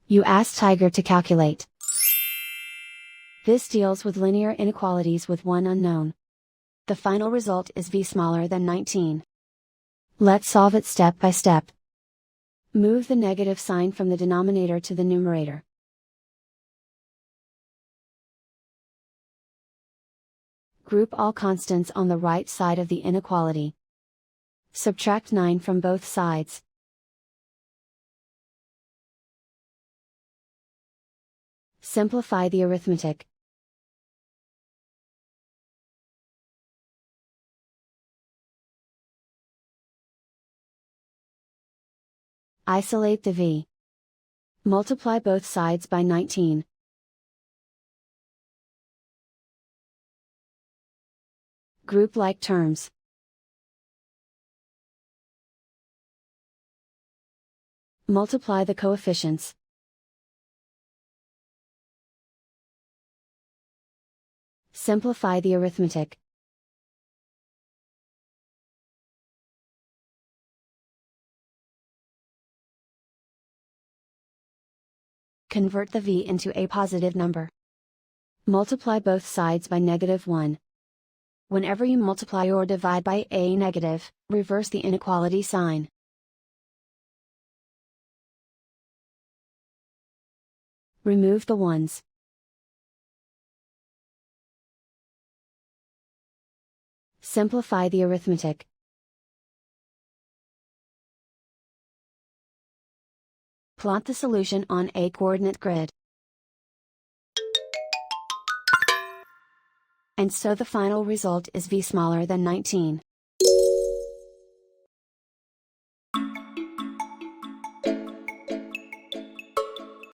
You ask Tiger to calculate. This deals with linear inequalities with one unknown. The final result is v smaller than 19. Let's solve it step by step. Move the negative sign from the denominator to the numerator. Group all constants on the right side of the inequality. Subtract 9 from both sides. Simplify the arithmetic. Isolate the v. Multiply both sides by 19. Group like terms. Multiply the coefficients. Simplify the arithmetic. Convert the v into a positive number. Multiply both sides by -1. Whenever you multiply or divide by a negative, reverse the inequality sign. Remove the ones. Simplify the arithmetic. Plot the solution on a coordinate grid. And so the final result is v smaller than 19.